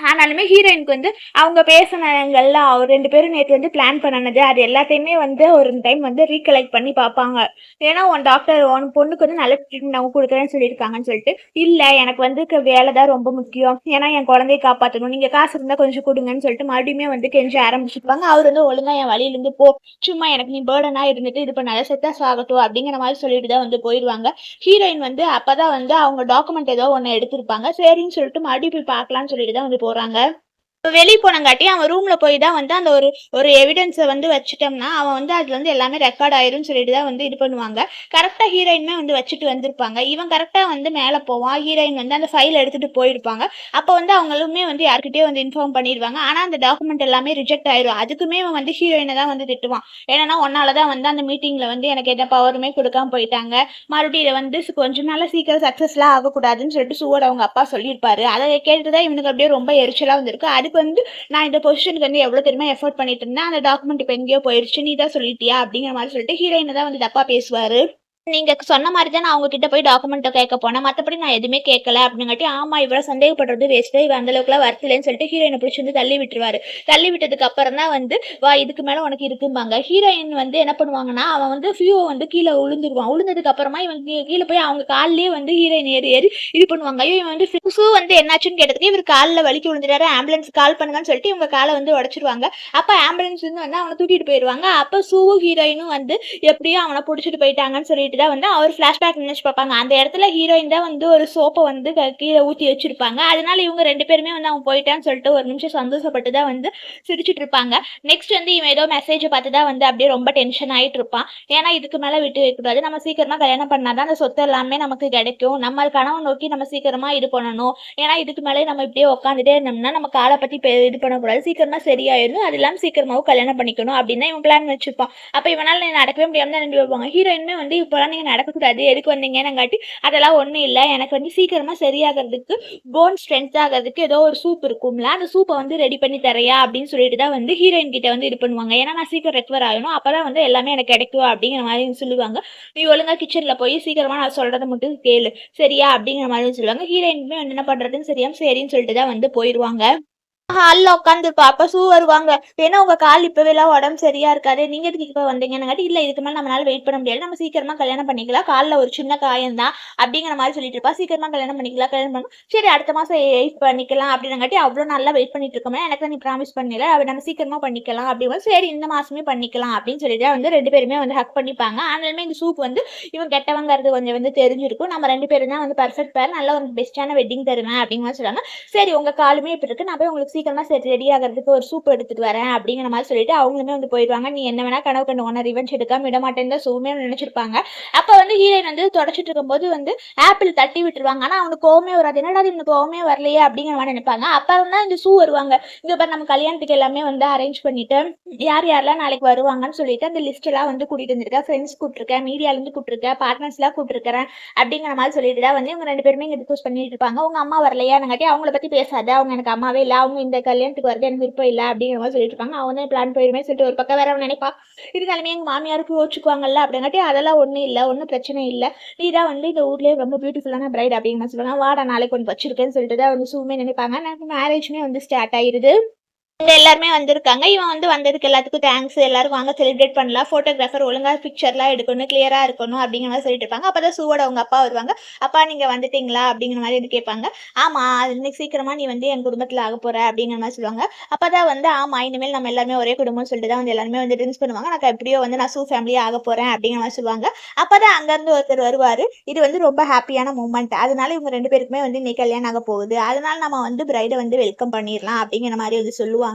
ஆனாலுமே ஹீரோயினுக்கு வந்து அவங்க பேசினங்கள்ல அவர் 2 பேரும் நேற்று வந்து பிளான் பண்ணனது அது எல்லாத்தையுமே வந்து ஒரு டைம் வந்து ரீகலெக்ட் பண்ணி பார்ப்பாங்க. ஏன்னா உன் டாக்டர் உன் பொண்ணுக்கு வந்து நல்ல ட்ரீட்மெண்ட் அவங்க கொடுக்குறேன்னு சொல்லியிருக்காங்கன்னு சொல்லிட்டு, இல்லை எனக்கு வந்து வேலை தான் ரொம்ப முக்கியம், ஏன்னா என் குழந்தைய காப்பாற்றணும், நீங்கள் காசு இருந்தால் கொஞ்சம் கொடுங்கன்னு சொல்லிட்டு மறுபடியுமே வந்து கெஞ்ச ஆரம்பிச்சுப்பாங்க. அவர் வந்து ஒழுங்கா என் வழியிலேருந்து போ, சும்மா எனக்கு நீ பேர்டனா இருந்துட்டு இது பண்ணாத, செத்தா சாகட்டும் அப்படிங்கிற மாதிரி சொல்லிட்டு தான் வந்து போயிடுவாங்க. ஹீரோயின் வந்து அப்பதான் வந்து அவங்க டாக்குமெண்ட் ஏதோ ஒன்று எடுத்திருப்பாங்க, சரின்னு சொல்லிட்டு மறுபடியும் போய் பார்க்கலான்னு சொல்லிட்டு தான் வந்து போறாங்க. வெளியே போனங்காட்டி அவன் ரூம்ல போய் தான் வந்து அந்த ஒரு எவிடன்ஸை வந்து வச்சுட்டோம்னா அவன் வந்து அதுல வந்து எல்லாமே ரெக்கார்ட் ஆயிரும்னு சொல்லிட்டு தான் வந்து இது பண்ணுவாங்க. கரெக்டா ஹீரோயினுமே வந்து வச்சுட்டு வந்திருப்பாங்க. இவன் கரெக்டா வந்து மேலே போவான், ஹீரோயின் வந்து அந்த ஃபைல் எடுத்துட்டு போயிருப்பாங்க. அப்போ வந்து அவங்களுமே வந்து யார்கிட்டயோ வந்து இன்ஃபார்ம் பண்ணிடுவாங்க. ஆனா அந்த டாக்குமெண்ட் எல்லாமே ரிஜெக்ட் ஆயிரும். அதுக்குமே அவன் வந்து ஹீரோயினை தான் வந்து திட்டுவான். ஏன்னா ஒன்னாலதான் வந்து அந்த மீட்டிங்ல வந்து எனக்கு எந்த பவருமே கொடுக்காம போயிட்டாங்க, மறுபடியும் இதை வந்து கொஞ்ச நாள சீக்கிரம் சக்சஸ்லாம் ஆகக்கூடாதுன்னு சொல்லிட்டு சூவோட அவங்க அப்பா சொல்லியிருப்பாரு. அதை கேட்டுதான் இவனுக்கு அப்படியே ரொம்ப எரிச்சலா வந்திருக்கு. அதுக்கு வந்து நான் இந்த பொசிஷனுக்கு வந்து எவ்வளவு தெரியுமா எஃபோர்ட் பண்ணிட்டு இருந்தேன், அந்த டாக்குமெண்ட் இப்போ எங்கேயோ போயிடுச்சு, நீ தான் சொல்லிட்டியா அப்படிங்கிற மாதிரி சொல்லிட்டு ஹீரோயினை தான் வந்து தப்பா பேசுவாரு. நீங்க சொன்ன மாதிரி தான் நான் அவங்க கிட்ட போய் டாக்குமெண்ட்டை கேட்க போனேன், மற்றபடி நான் எதுவுமே கேட்கல அப்படிங்காட்டி, ஆமா இவ்வளவு சந்தேகப்படுறது வேஸ்ட், இவ அந்த அளவுக்குலாம் வரலன்னு சொல்லிட்டு ஹீரோயினை பிடிச்சி வந்து தள்ளி விட்டுருவாரு. தள்ளி விட்டதுக்கு அப்புறம் தான் வந்து வா இதுக்கு மேல உனக்கு இருக்கும்பாங்க. ஹீரோயின் வந்து என்ன பண்ணுவாங்கன்னா அவன் வந்து ஃபியூவை வந்து கீழே விழுந்துருவான். விழுந்ததுக்கு அப்புறமா இவன் கீழே போய் அவங்க காலிலேயே வந்து ஹீரோயின் ஏறி இது பண்ணுவாங்க. ஐயோ இவன் வந்து ஃபியூ வந்து என்னாச்சுன்னு கேட்டதுக்கு இவர் காலில் வலிக்கு விழுந்துட்டாரு, ஆம்புலன்ஸ் கால் பண்ணுங்கன்னு சொல்லிட்டு இவங்க காலை வந்து உடைச்சிருவாங்க. அப்ப ஆம்புலன்ஸ் வந்து அவனை தூக்கிட்டு போயிடுவாங்க. அப்ப சூவும் ஹீரோயினும் வந்து எப்படியும் அவனை பிடிச்சிட்டு போயிட்டாங்கன்னு சொல்லிட்டு தான் வந்து அவர் ஃபிளாஷ்பேக் நினைச்சு பார்ப்பாங்க. அந்த இடத்துல ஹீரோயின் தான் வந்து ஒரு சோப்பை வந்து கீழே ஊற்றி வச்சிருப்பாங்க. அதனால இவங்க 2 பேருமே வந்து அவன் போயிட்டான்னு சொல்லிட்டு ஒரு நிமிஷம் சந்தோஷப்பட்டு தான் வந்து சிரிச்சுட்டு இருப்பாங்க. நெக்ஸ்ட் வந்து இவன் ஏதோ மெசேஜ் பார்த்து தான் வந்து அப்படியே ரொம்ப டென்ஷன் ஆயிட்டு இருப்பான். ஏன்னா இதுக்கு மேல விட்டு வைக்கக்கூடாது, நம்ம சீக்கிரமா கல்யாணம் பண்ணாதான் அந்த சொத்து எல்லாமே நமக்கு கிடைக்கும், நம்ம கனவை நோக்கி நம்ம சீக்கிரமா இது பண்ணணும், ஏன்னா இதுக்கு மேலே நம்ம இப்படியே உட்காந்துட்டே இருந்தோம்னா நம்ம காலை பத்தி இது பண்ணக்கூடாது, சீக்கிரமா சரியாயிரும், அது இல்லாமல் சீக்கிரமாவும் கல்யாணம் பண்ணிக்கணும் அப்படின்னு இவன் பிளான் வச்சிருப்பான். அப்ப இவனால நடக்கவே முடியாம தான் நின்று வருவாங்க. ஹீரோயினுமே வந்து இப்போ போகலாம், நீங்கள் நடக்கக்கூடாது, எதுக்கு வந்தீங்கன்னாங்காட்டி அதெல்லாம் ஒன்றும் இல்லை, எனக்கு வந்து சீக்கிரமாக சரியாகிறதுக்கு போன் ஸ்ட்ரென்த் ஆகிறதுக்கு ஏதோ ஒரு சூப் இருக்கும்ல, அந்த சூப்பை வந்து ரெடி பண்ணி தரையா அப்படின்னு சொல்லிட்டு தான் வந்து ஹீரோயின் கிட்ட வந்து இது பண்ணுவாங்க. ஏன்னா நான் சீக்கிரம் ரெக்கவர் ஆகணும், அப்போ தான் வந்து எல்லாமே எனக்கு கிடைக்கும் அப்படிங்கிற மாதிரி சொல்லுவாங்க. நீ ஒழுங்கா கிச்சனில் போய் சீக்கிரமாக நான் சொல்கிறத மட்டும் கேளு சரியா அப்படிங்கிற மாதிரி சொல்லுவாங்க. ஹீரோயினுமே வந்து என்ன பண்ணுறதுன்னு சரியாம சரின்னு சொல்லிட்டு தான் வந்து போயிடுவாங்க. ஹாலில் உட்காந்துருப்பா. அப்போ ஷூ வருவாங்க. ஏன்னா உங்க கால் இப்போவேலாம் உடம்பு சரியா இருக்காது, நீங்க எதுக்கு இப்போ வந்தீங்கன்னாங்காட்டி, இல்லை இதுக்கு மேலே நம்மளால வெயிட் பண்ண முடியாது, நம்ம சீக்கிரமா கல்யாணம் பண்ணிக்கலாம், காலில் ஒரு சின்ன காயம் தான் அப்படிங்கிற மாதிரி சொல்லிட்டு இருப்பா. சீக்கிரமா கல்யாணம் பண்ணிக்கலாம், கல்யாணம் பண்ணணும், சரி அடுத்த மாதம் வெயிட் பண்ணிக்கலாம் அப்படின்னாங்காட்டி, அவ்வளோ நல்லா வெயிட் பண்ணிட்டு இருக்கோமே, எனக்கு நீ ப்ராமிஸ் பண்ணல, அப்படி நம்ம சீக்கிரமா பண்ணிக்கலாம் அப்படிங்கும்போது, சரி இந்த மாசமே பண்ணிக்கலாம் அப்படின்னு சொல்லிட்டு வந்து 2 பேருமே வந்து ஹக் பண்ணிப்பாங்க. ஆனாலுமே இந்த சூப் வந்து இவன் கெட்டவங்கிறது கொஞ்சம் வந்து தெரிஞ்சிருக்கும். நம்ம 2 பேரும் தான் வந்து பர்ஃபெக்ட் பேர், நல்ல ஒரு பெஸ்ட்டான வெட்டிங் தருவேன் அப்படிங்கிற மாதிரி சொல்லுவாங்க. சரி உங்க காலுமே இப்படி இருக்கு, நான் போய் உங்களுக்கு சீக்கிரமா சரி ரெடி ஆகிறதுக்கு ஒரு சூப் எடுத்துட்டு வரேன் அப்படிங்கிற மாதிரி சொல்லிட்டு அவங்களுமே வந்து போயிடுவாங்க. நீ என்ன வேணா கனவு கண்டு உன்னை ரிவெஞ்ச் எடுக்காம விட மாட்டேன்னு தான் சூமே நினைச்சிருப்பாங்க. அப்ப வந்து ஹீரோயின் வந்து தொடச்சிட்டு இருக்கும்போது வந்து ஆப்பிள் தட்டி விட்டுருவாங்க. ஆனா அவனுக்கு கோவமே வராது, என்னடா இவனுக்கு கோவமே வரலையே அப்படிங்கிற மாதிரி நினைப்பாங்க. அப்புறம் தான் இந்த ஷூ வருவாங்க. இங்க பாரு நம்ம கல்யாணத்துக்கு எல்லாமே வந்து அரேஞ்ச் பண்ணிட்டு யார் யாரெல்லாம் நாளைக்கு வருவாங்கன்னு சொல்லிட்டு அந்த லிஸ்ட் எல்லாம் வந்து கூட்டிட்டு வந்திருக்கேன், ஃப்ரெண்ட்ஸ் கூப்பிட்டுருக்கேன், மீடியால இருந்து கூப்பிட்டுருக்கேன், பார்ட்னர்ஸ் எல்லாம் கூப்பிட்டுருக்கேன் அப்படிங்கிற மாதிரி சொல்லிட்டு தான் வந்து இவங்க 2 பேருமே இங்க டிஸ்கஸ் பண்ணிட்டு இருப்பாங்க. உங்க அம்மா வரலையாங்காட்டி அவங்கள பத்தி பேசாத, அவங்க எனக்கு அம்மாவே இல்லை, அவங்க இந்த கல்யாணத்துக்கு வரது எனக்கு விருப்பம் இல்லை அப்படிங்கிற மாதிரி சொல்லிட்டு இருப்பாங்க. அவன் தான் பிளான் போயிருமே சொல்லிட்டு ஒரு பக்கம் வேற அவன் நினைப்பா, இருந்தாலுமே எங்க மாமியாருக்கு யோசிச்சுக்குவாங்கல்ல அப்படிங்காட்டி அதெல்லாம் ஒன்றும் இல்லை, ஒன்றும் பிரச்சனை இல்லை, நீ தான் வந்து இந்த ஊர்லேயே ரொம்ப பியூட்டிஃபுல்லான பிரைட் அப்படிங்கிற மாதிரி சொல்லுவாங்க. வாடா நாளைக்கு கொஞ்சம் வச்சிருக்கேன்னு சொல்லிட்டு தான் வந்து சூமே நினைப்பாங்க. எனக்கு மேரேஜ்மே வந்து ஸ்டார்ட் ஆயிருது. இங்க எல்லாருமே வந்திருக்காங்க. இவன் வந்து வந்ததுக்கு எல்லாத்துக்கும் தேங்க்ஸ், எல்லாரும் வாங்க செலிப்ரேட் பண்ணலாம், ஃபோட்டோகிராஃபர் ஒழுங்கா பிக்சர்லாம் எடுக்கணும், கிளியரா இருக்கணும் அப்படிங்கிற மாதிரி சொல்லிட்டு இருப்பாங்க. அப்பதான் சூவோட அவங்க அப்பா வருவாங்க. அப்பா நீங்க வந்துட்டீங்களா அப்படிங்கிற மாதிரி வந்து கேட்பாங்க. ஆமா இன்னைக்கு சீக்கிரமா நீ வந்து என் குடும்பத்துல ஆக போற அப்படிங்கிற மாதிரி சொல்லுவாங்க. அப்பதான் வந்து ஆமா இனிமேல் நம்ம எல்லாருமே ஒரே குடும்பம்னு சொல்லிட்டு தான் வந்து எல்லாருமே வந்து ட்ரிங்க்ஸ் பண்ணுவாங்க. நான் எப்படியோ வந்து நான் சூ ஃபேமிலியா ஆக போறேன் அப்படிங்கிற மாதிரி சொல்லுவாங்க. அப்பதான் அங்க இருந்து ஒருத்தர் வருவாரு. இது வந்து ரொம்ப ஹாப்பியான மூமெண்ட், அதனால இவங்க 2 பேருக்குமே வந்து இன்னைக்கு கல்யாணம் ஆக போகுது, அதனால நம்ம வந்து பிரைடை வந்து வெல்கம் பண்ணிடலாம் அப்படிங்கிற மாதிரி வந்து சொல்லுவாங்க.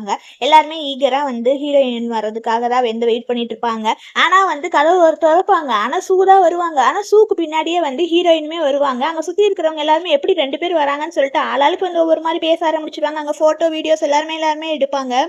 எல்லாருமே ஈகரா வந்து ஹீரோயின் வர்றதுக்காக தான் வந்து வெயிட் பண்ணிட்டு இருப்பாங்க. ஆனா வந்து கதவு ஒரு திறப்பாங்க, ஆனா சூதா வருவாங்க. ஆனா சூக்கு பின்னாடியே வந்து ஹீரோயினுமே வருவாங்க. அங்க சுத்தி இருக்கிறவங்க எல்லாருமே எப்படி 2 பேர் வராங்கன்னு சொல்லிட்டு ஆளாளுக்கு வந்து ஒவ்வொரு மாதிரி பேச ஆரம்பிச்சிருவாங்க. அங்க போட்டோ வீடியோஸ் எல்லாருமே எடுப்பாங்க.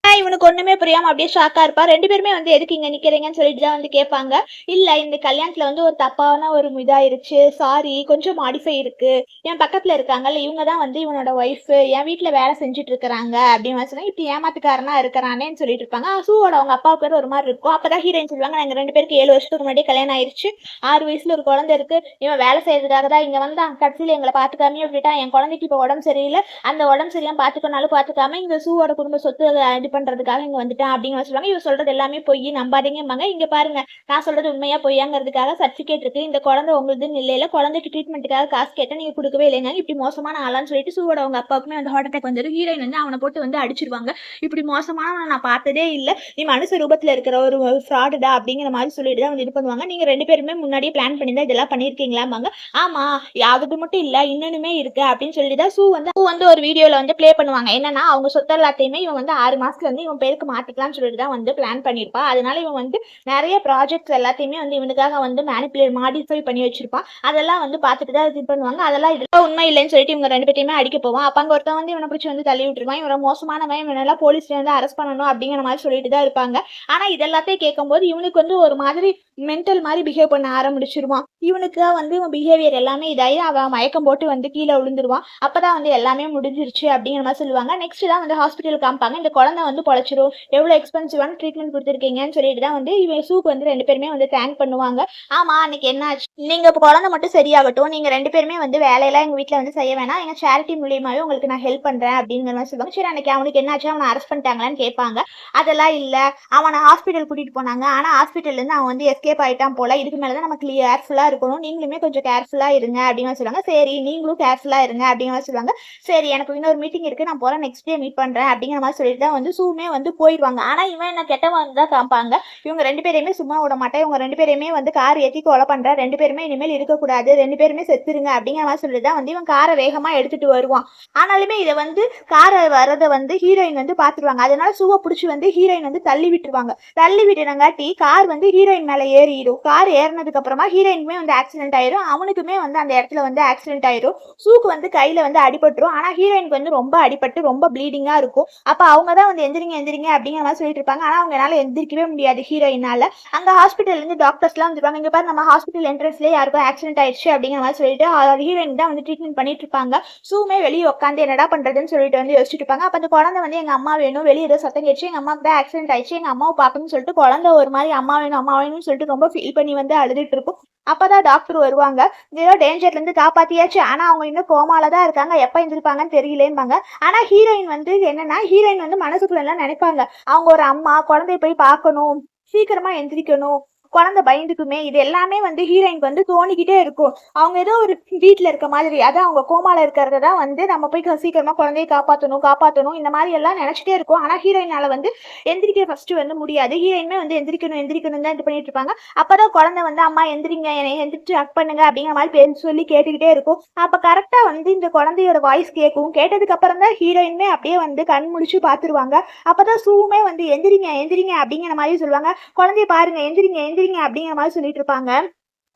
இவனுக்கு ஒண்ணுமே புரியாம அப்படியே ஷாக்கா இருப்பா. 2 பேருமே வந்து எதுக்கு இங்க நிக்கிறீங்கன்னு சொல்லிட்டு தான் வந்து கேட்பாங்க. இல்ல இந்த கல்யாணத்துல வந்து ஒரு தப்பான ஒரு இதாயிருச்சு, சாரி கொஞ்சம் மாடிஃபை இருக்கு, என் பக்கத்துல இருக்காங்கல்ல இவங்க தான் வந்து இவனோட ஒய்ஃப், என் வீட்டுல வேலை செஞ்சுட்டு இருக்கிறாங்க அப்படின்னு சொன்னா இப்படி ஏமாத்துக்காரனா இருக்கிறானேன்னு சொல்லிட்டு இருப்பாங்க. சூவோட அவங்க அப்பா பேர் ஒரு மாதிரி இருக்கும். அப்பதான் ஹீரோயின் சொல்லுவாங்க, நாங்க 2 பேருக்கு 7 வருஷத்துக்கு முன்னாடி கல்யாணம் ஆயிருச்சு, 6 வயசுல ஒரு குழந்தை இருக்கு, இவன் வேலை செய்யறதுக்காக தான் இங்க வந்தான், கடைசியில எங்களை பாத்துக்காமே விட்டுட்டா, என் குழந்தைக்கு இப்ப உடம்பு சரியில்லை, அந்த உடம்பு சரியாம பாத்துக்கனாலும் பாத்துக்காம இந்த சூவோட குடும்ப சொத்து இது பண்றதுக்காக இங்க வந்துட்டான் அப்படின்னு சொல்லுவாங்க. இவ சொல்றது எல்லாமே பொய், நம்பாதீங்கம்பாங்க. இங்க பாருங்க நான் சொல்றது உண்மையா பொய்யாங்கிறதுக்காக சர்டிபிகேட் இருக்கு, இந்த குழந்தை உங்களுதுன்னு இல்லையில, குழந்தைக்கு ட்ரீட்மெண்ட்டுக்காக காசு கேட்டா நீங்க கொடுக்கவே இல்லைங்க, இப்படி மோசமான ஆளான்னு சொல்லிட்டு சூவோட அவங்க அப்பாவுக்குமே வந்து ஹார்ட் அட்டாக் வந்துடும். ஹீரோயின் வந்து அவனை போட்டு வந்து அடிச்சிருவாங்க. இப்படி மோசமான நான் பார்த்ததே இல்லை, நீ மனுஷ ரூபத்துல இருக்கிற ஒரு ஃப்ராடுடா அப்படிங்கிற மாதிரி சொல்லிட்டு தான் வந்து இது பண்ணுவாங்க. நீங்க 2 பேருமே முன்னாடியே பிளான் பண்ணி தான் இதெல்லாம் பண்ணிருக்கீங்களாம்பாங்க. ஆமா அது மட்டும் இல்ல இன்னொன்னுமே இருக்கு அப்படின்னு சொல்லிட்டு சூ வந்து ஒரு வீடியோல வந்து ப்ளே பண்ணுவாங்க. என்னன்னா அவங்க சொத்து எல்லாத்தையுமே இவன் வந்து 6 மாசத்துல வந்து இவன் பேருக்கு மாத்திக்கலாம்னு சொல்லிட்டு தான் வந்து பிளான் பண்ணிருப்பா. அதனால இவன் வந்து நிறைய ப்ராஜெக்ட்ஸ் எல்லாத்தையுமே வந்து இவனுக்காக வந்து மாடிஃபை பண்ணி வச்சிருப்பான். அதெல்லாம் வந்து பார்த்துட்டு தான் இது பண்ணுவாங்க. அதெல்லாம் இதெல்லாம் உண்மை இல்லைன்னு சொல்லிட்டு இவங்க 2 பேருமே அடிக்க போவான். அப்ப அங்க ஒருத்தன் வந்து இவனை பிடிச்சி வந்து தள்ளி விட்டுருவான். இவன் மோசமானவன், இவனெல்லாம் போலீஸ்ல வந்து அரெஸ்ட் பண்ணணும் அப்படிங்கிற மாதிரி சொல்லிட்டு தான் இருப்பாங்க. ஆனா இதெல்லாத்தையும் கேட்கும்போது இவனுக்கு வந்து ஒரு மாதிரி மென்டல் மாதிரி பிஹேவ் பண்ண ஆரம்பிச்சிருவான். இவனுக்கு வந்து இவன் பிஹேவியர் எல்லாமே இதாகி அவன் மயக்கம் போட்டு வந்து கீழே விழுந்துருவான். அப்பதான் வந்து எல்லாமே முடிஞ்சிருச்சு அப்படிங்கிற மாதிரி சொல்லுவாங்க. நெக்ஸ்ட் தான் வந்து ஹாஸ்பிட்டல் காமிப்பாங்க. இந்த குழந்தை வந்து பொழைச்சிரும், எவ்வளவு எக்ஸ்பென்சிவான ட்ரீட்மெண்ட் கொடுத்துருக்கீங்கன்னு சொல்லிட்டு தான் வந்து இவன் சூக்கு வந்து 2 பேருமே வந்து தேங்க் பண்ணுவாங்க. ஆமா அன்னைக்கு என்ன ஆச்சு, நீங்க இப்போ குழந்தை மட்டும் சரியாகட்டும், நீங்க 2 பேருமே வந்து வேலையெல்லாம் எங்க வீட்டுல வந்து செய்ய வேணாம், எங்க சேரிட்டி மூலியமாவே உங்களுக்கு நான் ஹெல்ப் பண்றேன் அப்படிங்கிற மாதிரி சொல்லுவாங்க. சரி அன்னைக்கு அவனுக்கு என்னாச்சு, அவனை அரெஸ்ட் பண்ணிட்டாங்களான்னு கேட்பாங்க. அதெல்லாம் இல்ல, அவனை ஹாஸ்பிட்டல் கூட்டிட்டு போனாங்க, ஆனா ஹாஸ்பிட்டல்ல இருந்து அவன் வந்து எஸ்கேப் ஆயிட்டான் போல, இதுக்கு மேலதான் நம்ம கேர்ஃபுல்லா இருக்கணும், நீங்களுமே கொஞ்சம் கேர்ஃபுல்லா இருங்க அப்படின்னு சொல்லுவாங்க. சரி நீங்களும் கேர்ஃபுல்லா இருங்க அப்படிங்கிற மாதிரி சொல்லுவாங்க. சரி எனக்கு இன்னொரு மீட்டிங் இருக்கு, நான் போறேன், நெக்ஸ்ட் டே மீட் பண்றேன் அப்படிங்கிற மாதிரி சொல்லிட்டு தான் வந்து சூமே வந்து போயிடுவாங்க. ஆனா இவன் என்ன கெட்டவன் தான் காமிப்பாங்க. இவங்க 2 பேரையுமே சும்மா விட மாட்டேன், இவங்க 2 பேரையுமே வந்து கார் ஏற்றி கொலை பண்ற, 2 பேருமே இனிமேல் இருக்கக்கூடாது, 2 பேருமே செத்துருங்க அப்படிங்கிற மாதிரி சொல்லிட்டு தான் வந்து இவன் காரை வேகமா எடுத்துட்டு வருவான். ஆனாலுமே இதை வந்து காரை வரதை வந்து ஹீரோயின் வந்து பாத்துருவாங்க. அதனால சூவை பிடிச்சி வந்து ஹீரோயின் வந்து தள்ளி விட்டுருவாங்க. தள்ளி விட்டுறங்காட்டி கார் வந்து ஹீரோயின் மேல ஏறிடும். கார் ஏறினதுக்கு அப்புறமா ஹீரோயினுமே வந்து ஆக்சிடென்ட் ஆயிரும், அவனுக்குமே வந்து அந்த இடத்துல வந்து ஆக்சிடென்ட் ஆயிரும். சூக்கு வந்து கையில வந்து அடிபட்டுரும். ஆனா ஹீரோயினுக்கு வந்து ரொம்ப அடிபட்டு ரொம்ப ப்ளீடிங்கா இருக்கும். அப்ப அவங்க தான் வந்து எந்திரிங்க எந்திரிங்க அப்படிங்கிற மாதிரி சொல்லிட்டு இருப்பாங்க. ஆனா அவங்களால எந்திரிக்கவே முடியாது ஹீரோயினால. அங்க ஹாஸ்பிட்டல்ல இருந்து டாக்டர்ஸ்லாம் வந்துருப்பாங்க. இங்க பாரு நம்ம ஹாஸ்பிட்டல் என்ட்ரன்ஸ்லயே யாருக்கும் ஆக்சிடென்ட் ஆயிடுச்சு அப்படிங்கிற மாதிரி சொல்லிட்டு ஹீரோயின் தான் வந்து ட்ரீட்மெண்ட் பண்ணிட்டு இருப்பாங்க. சூமே வெளியே உட்காந்து என்னடா பண்றதுன்னு சொல்லிட்டு வந்து யோசிச்சுட்டு இருப்பாங்க. அப்ப அந்த குழந்தை வந்து எங்க அம்மா வேணும், வெளியே ஏதோ சத்தம் கேட்டுச்சு, எங்க அம்மாவுக்கு தான் ஆக்சிடென்ட் ஆயிடுச்சு, எங்க அம்மாவை பார்க்கணும்னு சொல்லிட்டு குழந்தை ஒரு மாதிரி அம்மா வேணும்னு சொல்லிட்டு ரொம்ப ஃபீல் பண்ணி வந்து அழுதுட்டு இருக்கும். அப்பதான் டாக்டர் வருவாங்க. ஏதோ டேஞ்சர்ல இருந்து காப்பாத்தியாச்சு, ஆனா அவங்க இன்னும் கோமால தான் இருக்காங்க, எப்ப எந்திரிப்பாங்கன்னு தெரியலேம்பாங்க. ஆனா ஹீரோயின் வந்து என்னன்னா, ஹீரோயின் வந்து மனசுக்குள்ள எல்லாம் நினைப்பாங்க, அவங்க ஒரு அம்மா, குழந்தைய போய் பார்க்கணும், சீக்கிரமா எந்திரிக்கணும், குழந்தை பயந்துக்குமே, இது எல்லாமே வந்து ஹீரோயினுக்கு வந்து தோணிக்கிட்டே இருக்கும். அவங்க ஏதோ ஒரு வீட்டில் இருக்க மாதிரி, அதான் அவங்க கோமால இருக்கிறத தான் வந்து நம்ம போய் சீக்கிரமா குழந்தைய காப்பாற்றணும் இந்த மாதிரி எல்லாம் நினச்சிட்டே இருக்கும். ஆனால் ஹீரோயினால வந்து எந்திரிக்க ஃபர்ஸ்ட் வந்து முடியாது. ஹீரோயினுமே வந்து எந்திரிக்கணும் தான் இது பண்ணிட்டு இருப்பாங்க. அப்பதான் குழந்தை வந்து அம்மா எந்திரிங்க, என்னை எந்திரிச்சு அக் பண்ணுங்க அப்படிங்கிற மாதிரி பேர் சொல்லி கேட்டுக்கிட்டே இருக்கும். அப்போ கரெக்டாக வந்து இந்த குழந்தையோட வாய்ஸ் கேட்கும். கேட்டதுக்கு அப்புறம் தான் ஹீரோயினுமே அப்படியே வந்து கண் முடிச்சு பார்த்துருவாங்க. அப்பதான் சூவுமே வந்து எந்திரிங்க எந்திரிங்க அப்படிங்கிற மாதிரி சொல்லுவாங்க. குழந்தைய பாருங்க, எந்திரிங்க எந்திரிங்க அப்படிங்கிற மாதிரி சொல்லிட்டு இருப்பாங்க.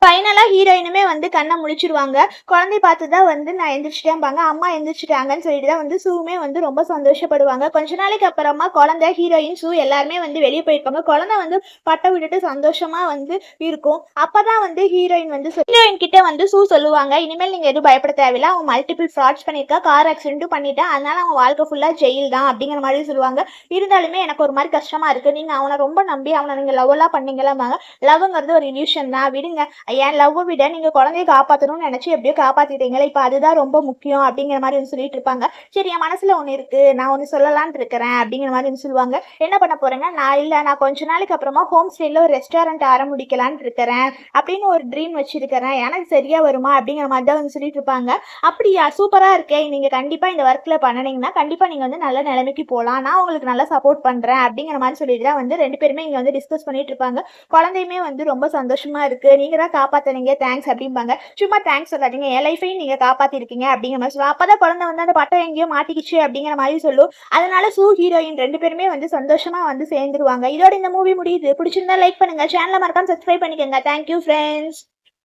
ஃபைனலா ஹீரோயினுமே வந்து கண்ணை முழிச்சிருவாங்க. குழந்தைய பார்த்து தான் வந்து நான் எந்திரிச்சிட்டேன்பாங்க. அம்மா எந்திரிச்சிட்டாங்கன்னு சொல்லிட்டு தான் வந்து சூவுமே வந்து ரொம்ப சந்தோஷப்படுவாங்க. கொஞ்ச நாளைக்கு அப்புறமா குழந்தை, ஹீரோயின், சூ எல்லாருமே வந்து வெளியே போயிருப்பாங்க. குழந்தை வந்து பட்டை விட்டுட்டு சந்தோஷமா வந்து இருக்கும். அப்பதான் வந்து ஹீரோயின் வந்து ஹீரோயின் கிட்ட வந்து சூ சொல்லுவாங்க, இனிமேல் நீங்க எதுவும் பயப்பட தேவையில்ல, அவன் மல்டிபிள் ஃப்ராட்ஸ் பண்ணியிருக்கா, கார் ஆக்சிடென்ட்டும் பண்ணிட்டா, அதனால அவன் வாழ்க்கை ஃபுல்லா ஜெயில் தான் அப்படிங்கிற மாதிரி சொல்லுவாங்க. இருந்தாலுமே எனக்கு ஒரு மாதிரி கஷ்டமா இருக்கு, நீங்க அவனை ரொம்ப நம்பி அவனை நீங்க லவ் எல்லாம் பண்ணீங்களாமாங்க. லவ்ங்கிறது ஒரு இல்யூஷன் தான், விடுங்க, என் லவ்வை விட நீங்க குழந்தைய காப்பாற்றணும்னு நினைச்சு எப்படியோ காப்பாத்திட்டீங்களே, இப்போ அதுதான் ரொம்ப முக்கியம் அப்படிங்கிற மாதிரி சொல்லிட்டு இருப்பாங்க. சரி, என் மனசுல ஒன்று இருக்கு, நான் ஒன்று சொல்லலான் இருக்கிறேன் அப்படிங்கிற மாதிரி சொல்லுவாங்க. என்ன பண்ண போறேங்க, நான் கொஞ்ச நாளைக்கு அப்புறமா ஹோம் ஸ்டேல ஒரு ரெஸ்டாரண்ட் ஆரம்பிக்கலான்னு இருக்கிறேன் அப்படின்னு ஒரு ட்ரீம் வச்சிருக்கிறேன், எனக்கு சரியா வருமா அப்படிங்கிற மாதிரி தான் வந்து சொல்லிட்டு இருப்பாங்க. அப்படியா, சூப்பரா இருக்கேன், நீங்க கண்டிப்பா இந்த ஒர்க்ல பண்ணினீங்கன்னா கண்டிப்பா நீங்க வந்து நல்ல நிலைமைக்கு போகலாம், நான் உங்களுக்கு நல்லா சப்போர்ட் பண்றேன் அப்படிங்கிற மாதிரி சொல்லிட்டு தான் வந்து ரெண்டு பேருமே இங்க வந்து டிஸ்கஸ் பண்ணிட்டு இருப்பாங்க. குழந்தையுமே வந்து ரொம்ப சந்தோஷமா இருக்கு, நீங்க தான் காப்பாத்துனீங்க, தேங்க்ஸ் அப்படிம்பாங்க. சும்மா தேங்க்ஸ் சொல்லாதீங்க, என் லைஃபையும் நீங்க காப்பாத்திருக்கீங்க அப்படிங்கிற மாதிரி சொல்லுவாங்க. அப்பதான் குழந்தை வந்து அந்த பட்டம் எங்கேயோ மாட்டிக்கிச்சு அப்படிங்கிற மாதிரி சொல்லும். அதனால சூ, ஹீரோயின் ரெண்டு பேருமே வந்து சந்தோஷமா வந்து சேர்ந்துருவாங்க. இதோட இந்த மூவி முடியுது. பிடிச்சிருந்தா லைக் பண்ணுங்க, சேனலை மறக்காம சப்ஸ்கிரைப் பண்ணிக்கோங்க. Thank you friends.